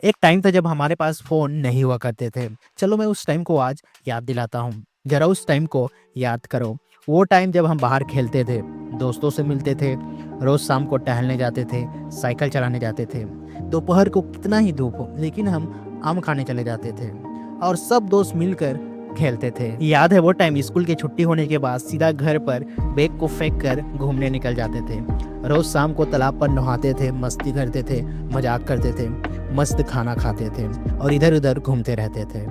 एक टाइम था जब हमारे पास फ़ोन नहीं हुआ करते थे। चलो मैं उस टाइम को आज याद दिलाता हूँ। ज़रा उस टाइम को याद करो। वो टाइम जब हम बाहर खेलते थे, दोस्तों से मिलते थे, रोज़ शाम को टहलने जाते थे, साइकिल चलाने जाते थे। दोपहर को कितना ही धूप हो, लेकिन हम आम खाने चले जाते थे और सब दोस्त मिलकर खेलते थे। याद है वो टाइम स्कूल की छुट्टी होने के बाद सीधा घर पर बैग को फेंक कर घूमने निकल जाते थे। रोज़ शाम को तालाब पर नहाते थे, मस्ती करते थे, मजाक करते थे, मस्त खाना खाते थे और इधर-उधर घूमते रहते थे।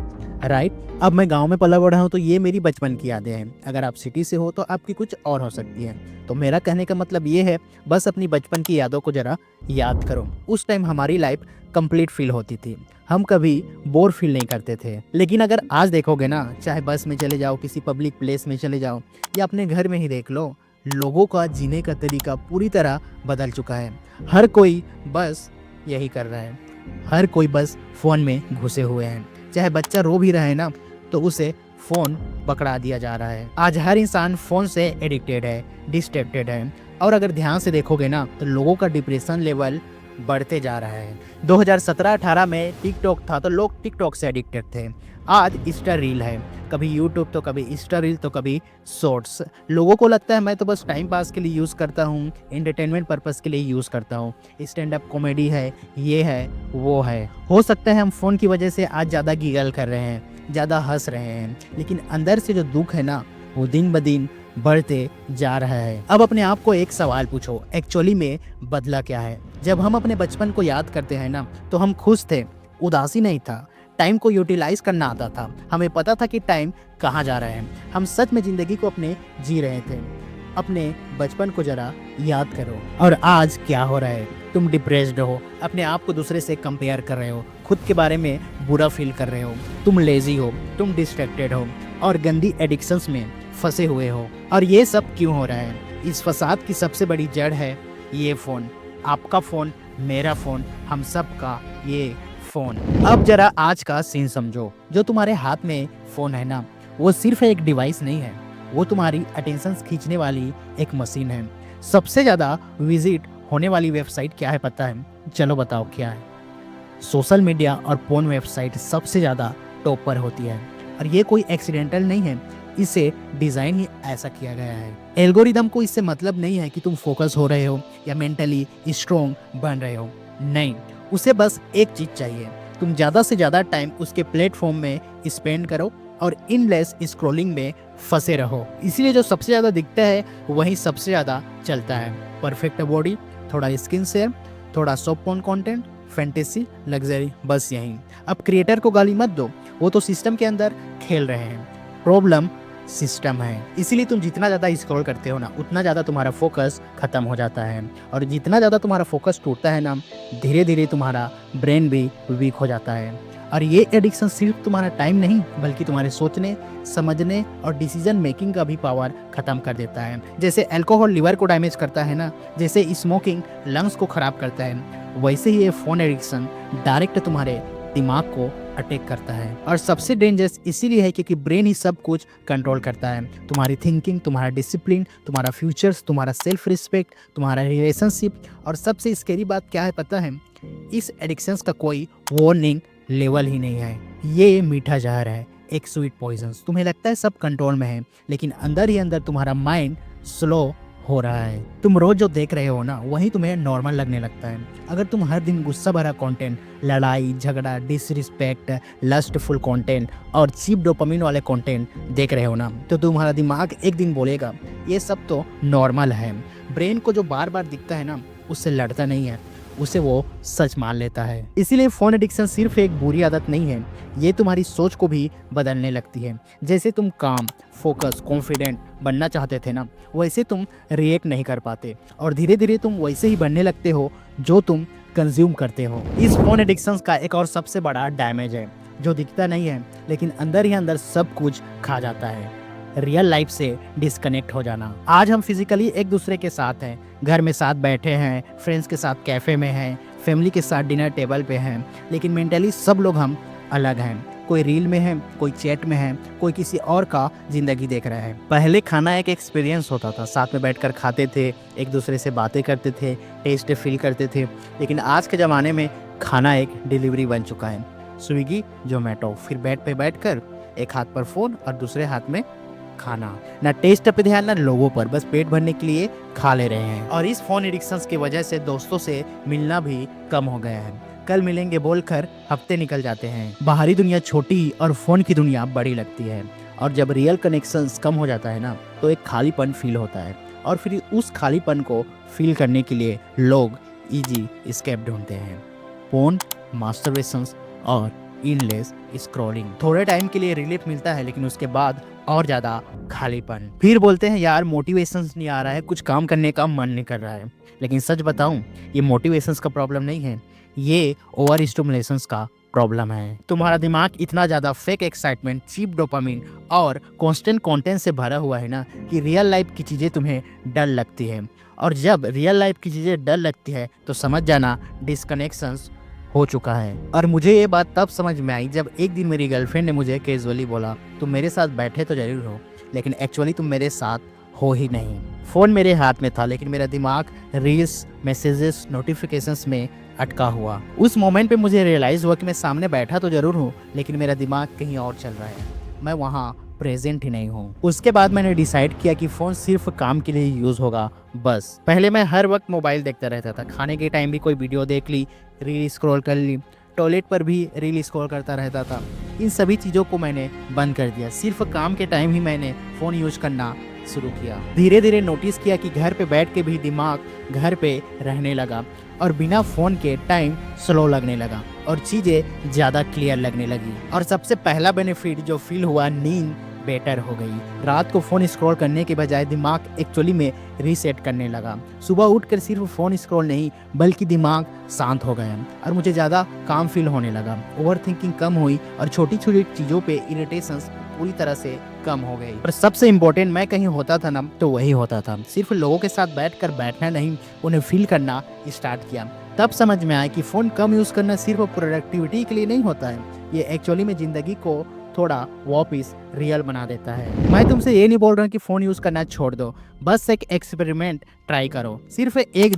राइट? अब मैं गाँव में पला बड़ा हूँ तो ये मेरी बचपन की यादें हैं। अगर आप सिटी से हो तो आपकी कुछ और हो सकती है। तो मेरा कहने का मतलब ये है, बस अपनी बचपन की यादों को ज़रा याद करो। उस टाइम हमारी लाइफ कंप्लीट फील होती थी। हम कभी बोर फील नहीं करते थे। लेकिन अगर आज देखोगे ना, चाहे बस में चले जाओ, किसी पब्लिक प्लेस में चले जाओ या अपने घर में ही देख लो, लोगों का जीने का तरीका पूरी तरह बदल चुका है। हर कोई बस यही कर रहा है। हर कोई बस फ़ोन में घुसे हुए हैं। चाहे बच्चा रो भी रहा है ना, तो उसे फ़ोन पकड़ा दिया जा रहा है। आज हर इंसान फ़ोन से एडिक्टेड है, डिस्ट्रैक्टेड है और अगर ध्यान से देखोगे ना, तो लोगों का डिप्रेशन लेवल बढ़ते जा रहा है। 2017-18 में टिकटॉक था तो लोग टिकटॉक से एडिक्टेड थे। आज इंस्टा रील है, कभी यूट्यूब तो कभी इंस्टा रील तो कभी शॉर्ट्स। लोगों को लगता है मैं तो बस टाइम पास के लिए यूज़ करता हूँ, एंटरटेनमेंट पर्पस के लिए यूज़ करता हूँ। स्टैंड अप कॉमेडी है, ये है, वो है। हो सकता है हम फ़ोन की वजह से आज ज़्यादा गीगल कर रहे हैं, ज़्यादा हँस रहे हैं, लेकिन अंदर से जो दुःख है ना, वो दिन ब दिन बढ़ते जा रहा है। अब अपने आप को एक सवाल पूछो, एक्चुअली में बदला क्या है? जब हम अपने बचपन को याद करते हैं ना, तो हम खुश थे, उदासी नहीं था। टाइम को यूटिलाइज करना आता था। हमें पता था कि टाइम कहाँ जा रहा है। हम सच में ज़िंदगी को अपने जी रहे थे। अपने बचपन को ज़रा याद करो। और आज क्या हो रहा है? तुम डिप्रेस्ड हो, अपने आप को दूसरे से कंपेयर कर रहे हो, खुद के बारे में बुरा फील कर रहे हो, तुम लेज़ी हो, तुम डिस्ट्रैक्टेड हो और गंदी एडिक्शंस में फंसे हुए हो। और ये सब क्यों हो रहा है? इस फसाद की सबसे बड़ी जड़ है ये फ़ोन। आपका फ़ोन, मेरा फ़ोन, हम सब का ये फ़ोन। अब ज़रा आज का सीन समझो। जो तुम्हारे हाथ में फ़ोन है ना, वो सिर्फ एक डिवाइस नहीं है, वो तुम्हारी अटेंशन खींचने वाली एक मशीन है। सबसे ज़्यादा विजिट होने वाली वेबसाइट क्या है पता है? चलो बताओ क्या है? सोशल मीडिया और पोर्न वेबसाइट सबसे ज़्यादा टॉप पर होती है और ये कोई एक्सीडेंटल नहीं है, इसे डिज़ाइन ही ऐसा किया गया है। एल्गोरिदम को इससे मतलब नहीं है कि तुम फोकस हो रहे हो या मेंटली स्ट्रॉन्ग बन रहे हो। नहीं, उसे बस एक चीज़ चाहिए, तुम ज़्यादा से ज़्यादा टाइम उसके प्लेटफॉर्म में स्पेंड करो और इनलेस स्क्रॉलिंग में फंसे रहो। इसीलिए जो सबसे ज़्यादा दिखता है वही सबसे ज़्यादा चलता है। परफेक्ट बॉडी, थोड़ा स्किन शेयर, थोड़ा soft porn content, fantasy, luxury, बस यही। अब क्रिएटर को गाली मत दो, वो तो सिस्टम के अंदर खेल रहे हैं। प्रॉब्लम सिस्टम है। इसीलिए तुम जितना ज़्यादा स्क्रॉल करते हो ना, उतना ज़्यादा तुम्हारा फोकस ख़त्म हो जाता है और जितना ज़्यादा तुम्हारा फोकस टूटता है ना, धीरे धीरे तुम्हारा ब्रेन भी वीक हो जाता है। और ये एडिक्शन सिर्फ तुम्हारा टाइम नहीं, बल्कि तुम्हारे सोचने, समझने और डिसीजन मेकिंग का भी पावर ख़त्म कर देता है। जैसे अल्कोहल लिवर को डैमेज करता है ना, जैसे स्मोकिंग लंग्स को ख़राब करता है, वैसे ही ये फ़ोन एडिक्शन डायरेक्ट तुम्हारे दिमाग को अटैक करता है। और सबसे डेंजरस इसीलिए है क्योंकि ब्रेन ही सब कुछ कंट्रोल करता है। तुम्हारी थिंकिंग, तुम्हारा डिसिप्लिन, तुम्हारा फ्यूचर्स, तुम्हारा सेल्फ रिस्पेक्ट, तुम्हारा रिलेशनशिप। और सबसे स्कैरी बात क्या है पता है? इस एडिक्शंस का कोई वार्निंग लेवल ही नहीं है। ये मीठा जहर है, एक स्वीट पॉइजन। तुम्हें लगता है सब कंट्रोल में है, लेकिन अंदर ही अंदर तुम्हारा माइंड स्लो हो रहा है। तुम रोज जो देख रहे हो ना, वही तुम्हें नॉर्मल लगने लगता है। अगर तुम हर दिन गुस्सा भरा कंटेंट, लड़ाई झगड़ा, डिसरिस्पेक्ट, लस्टफुल कंटेंट और चीप डोपामिन वाले कंटेंट देख रहे हो ना, तो तुम्हारा दिमाग एक दिन बोलेगा ये सब तो नॉर्मल है। ब्रेन को जो बार बार दिखता है ना, उससे लड़ता नहीं है, उसे वो सच मान लेता है। इसीलिए फ़ोन एडिक्शन सिर्फ एक बुरी आदत नहीं है, ये तुम्हारी सोच को भी बदलने लगती है। जैसे तुम काम, फोकस, कॉन्फिडेंट बनना चाहते थे ना, वैसे तुम रिएक्ट नहीं कर पाते और धीरे धीरे तुम वैसे ही बनने लगते हो जो तुम कंज्यूम करते हो। इस फ़ोन एडिक्शन का एक और सबसे बड़ा डैमेज है जो दिखता नहीं है, लेकिन अंदर ही अंदर सब कुछ खा जाता है। रियल लाइफ से डिस्कनेक्ट हो जाना। आज हम फिजिकली एक दूसरे के साथ हैं, घर में साथ बैठे हैं, फ्रेंड्स के साथ कैफ़े में हैं, फैमिली के साथ डिनर टेबल पे हैं, लेकिन मेंटली सब लोग हम अलग हैं। कोई रील में है, कोई चैट में है, कोई किसी और का ज़िंदगी देख रहा है। पहले खाना एक एक्सपीरियंस होता था, साथ में बैठकर खाते थे, एक दूसरे से बातें करते थे, टेस्ट फील करते थे। लेकिन आज के ज़माने में खाना एक डिलीवरी बन चुका है, स्विगी, जोमेटो। फिर बेड पे बैठकर एक हाथ पर फ़ोन और दूसरे हाथ में खाना। ना टेस्ट पे ध्यान, ना लोगों पर, बस पेट भरने के लिए खा ले रहे हैं। और इस फ़ोन एडिक्शंस की वजह से दोस्तों से मिलना भी कम हो गया है। कल मिलेंगे बोलकर हफ्ते निकल जाते हैं। बाहरी दुनिया छोटी और फ़ोन की दुनिया बड़ी लगती है। और जब रियल कनेक्शंस कम हो जाता है ना, तो एक खालीपन फील होता है। और फिर उस खालीपन को फील करने के लिए लोग इजी एस्केप ढूंढते हैं। फोन, मास्टरबेशंस और इनलेस स्क्रॉलिंग। थोड़े टाइम के लिए रिलीफ मिलता है, लेकिन उसके बाद और ज़्यादा खालीपन। फिर बोलते हैं यार मोटिवेशंस नहीं आ रहा है, कुछ काम करने का मन नहीं कर रहा है। लेकिन सच बताऊं, ये मोटिवेशंस का प्रॉब्लम नहीं है, ये ओवर स्टिमुलेशंस का प्रॉब्लम है। तुम्हारा दिमाग इतना ज़्यादा फेक एक्साइटमेंट, चीप डोपामिन और कांस्टेंट कंटेंट से भरा हुआ है ना, कि रियल लाइफ की चीज़ें तुम्हें डर लगती है। और जब रियल लाइफ की चीज़ें डर लगती है तो समझ जाना डिस्कनेक्शंस हो चुका है। और मुझे ये बात तब समझ में आई जब एक दिन मेरी गर्लफ्रेंड ने मुझे कैजुअली बोला, तुम मेरे साथ बैठे तो जरूर हो, लेकिन एक्चुअली तुम मेरे साथ हो ही नहीं। फ़ोन मेरे हाथ में था, लेकिन मेरा दिमाग रील्स, मैसेजेस, नोटिफिकेशंस में अटका हुआ। उस मोमेंट पे मुझे रियलाइज़ हुआ कि मैं सामने बैठा तो जरूर हूँ, लेकिन मेरा दिमाग कहीं और चल रहा है, मैं वहाँ प्रेजेंट ही नहीं हूँ। उसके बाद मैंने डिसाइड किया कि फ़ोन सिर्फ काम के लिए यूज़ होगा बस। पहले मैं हर वक्त मोबाइल देखता रहता था, खाने के टाइम भी कोई वीडियो देख ली, रील स्क्रॉल कर ली, टॉयलेट पर भी रील स्क्रॉल करता रहता था। इन सभी चीज़ों को मैंने बंद कर दिया, सिर्फ काम के टाइम ही मैंने फ़ोन यूज़ करना शुरू किया। धीरे धीरे नोटिस किया कि घर पे बैठ के भी दिमाग घर पे रहने लगा, और बिना फ़ोन के टाइम स्लो लगने लगा और चीज़ें ज़्यादा क्लियर लगने लगी। और सबसे पहला बेनिफिट जो फील हुआ, नींद बेटर हो गई। रात को फ़ोन स्क्रॉल करने के बजाय दिमाग एक्चुअली में रीसेट करने लगा। सुबह उठकर सिर्फ फ़ोन स्क्रॉल नहीं, बल्कि दिमाग शांत हो गया और मुझे ज़्यादा काम फील होने लगा। ओवर थिंकिंग कम हुई और छोटी छोटी चीज़ों पे इरिटेशंस पूरी तरह से कम हो गई। और सबसे इम्पोर्टेंट, मैं कहीं होता था ना तो वही होता था। सिर्फ लोगों के साथ बैठना नहीं, उन्हें फील करना स्टार्ट किया। तब समझ में आया कि फ़ोन कम यूज़ करना सिर्फ प्रोडक्टिविटी के लिए नहीं होता है, ये एक्चुअली में ज़िंदगी को थोड़ा वापिस रियल बना देता है। मैं तुमसे ये नहीं बोल रहा कि फ़ोन यूज़ करना छोड़ दो, बस एक एक्सपेरिमेंट ट्राई करो। सिर्फ एक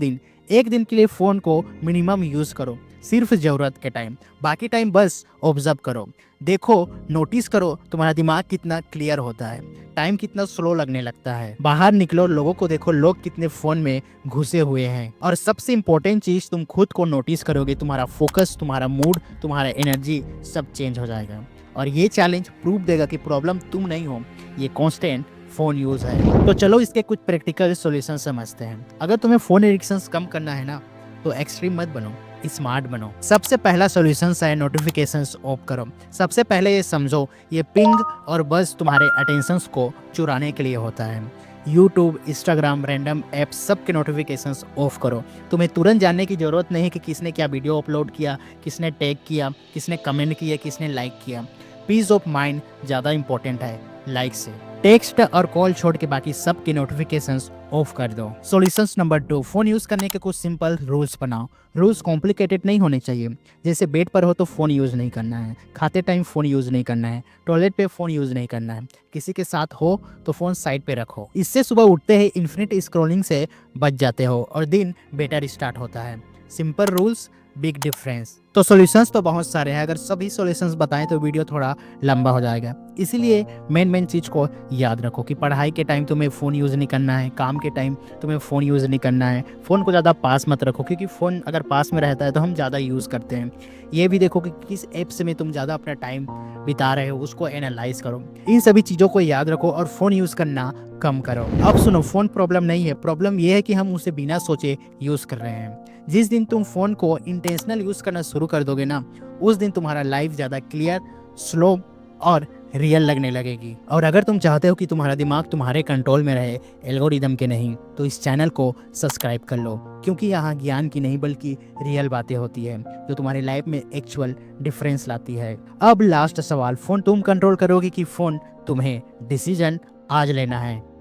दिन के लिए फ़ोन को मिनिमम यूज़ करो, सिर्फ ज़रूरत के टाइम। बाकी टाइम बस ऑब्जर्व करो, देखो, नोटिस करो तुम्हारा दिमाग कितना क्लियर होता है, टाइम कितना स्लो लगने लगता है। बाहर निकलो, लोगों को देखो, लोग कितने फ़ोन में घुसे हुए हैं। और सबसे इम्पोर्टेंट चीज़, तुम खुद को नोटिस करोगे, तुम्हारा फोकस, तुम्हारा मूड, तुम्हारा एनर्जी सब चेंज हो जाएगा। और ये चैलेंज प्रूव देगा कि प्रॉब्लम तुम नहीं हो, ये कांस्टेंट फ़ोन यूज़ है। तो चलो इसके कुछ प्रैक्टिकल सॉल्यूशन समझते हैं। अगर तुम्हें फ़ोन एडिक्शंस कम करना है ना, तो एक्सट्रीम मत बनो, स्मार्ट बनो। सबसे पहला सॉल्यूशन है नोटिफिकेशंस ऑफ करो। सबसे पहले ये समझो, ये पिंग और बस तुम्हारे अटेंशंस को चुराने के लिए होता है। यूट्यूब, इंस्टाग्राम, रैंडम ऐप्स, सब के नोटिफिकेशंस ऑफ करो। तुम्हें तुरंत जानने की ज़रूरत नहीं कि किसने क्या वीडियो अपलोड किया, किसने टैग किया, किसने कमेंट किया, किसने लाइक किया। पीस ऑफ माइंड ज़्यादा इंपॉर्टेंट है लाइक से। टेक्स्ट और कॉल छोड़ के बाकी सब के नोटिफिकेशंस ऑफ कर दो। सॉल्यूशंस नंबर 2, फ़ोन यूज़ करने के कुछ सिंपल रूल्स बनाओ। रूल्स कॉम्प्लिकेटेड नहीं होने चाहिए, जैसे बेड पर हो तो फ़ोन यूज़ नहीं करना है, खाते टाइम फ़ोन यूज़ नहीं करना है, टॉयलेट पे फ़ोन यूज़ नहीं करना है, किसी के साथ हो तो फ़ोन साइड पे रखो। इससे सुबह उठते ही इन्फिनिट स्क्रॉलिंग से बच जाते हो और दिन बेटर स्टार्ट होता है। Simple rules, big difference. तो सॉल्यूशंस तो बहुत सारे हैं, अगर सभी सॉल्यूशंस बताएं तो वीडियो थोड़ा लंबा हो जाएगा। इसीलिए मेन चीज़ को याद रखो कि पढ़ाई के टाइम तुम्हें फ़ोन यूज़ नहीं करना है, काम के टाइम तुम्हें फ़ोन यूज़ नहीं करना है। फ़ोन को ज़्यादा पास मत रखो, क्योंकि फ़ोन अगर पास में रहता है तो हम ज़्यादा यूज़ करते हैं। ये भी देखो कि किस ऐप्स में तुम ज़्यादा अपना टाइम बिता रहे हो, उसको एनालाइज करो। इन सभी चीज़ों को याद रखो और फ़ोन यूज़ करना कम करो। अब सुनो, फ़ोन प्रॉब्लम नहीं है, प्रॉब्लम ये है कि हम उसे बिना सोचे यूज़ कर रहे हैं। जिस दिन तुम फ़ोन को इंटेंशनल यूज़ करना शुरू कर दोगे ना, उस दिन तुम्हारा लाइफ ज़्यादा क्लियर, स्लो और रियल लगने लगेगी। और अगर तुम चाहते हो कि तुम्हारा दिमाग तुम्हारे कंट्रोल में रहे, एल्गोरिदम के नहीं, तो इस चैनल को सब्सक्राइब कर लो, क्योंकि यहाँ ज्ञान की नहीं बल्कि रियल बातें होती है जो तुम्हारी लाइफ में एक्चुअल डिफरेंस लाती है। अब लास्ट सवाल, फ़ोन तुम कंट्रोल करोगे कि फ़ोन तुम्हें? डिसीजन आज लेना है।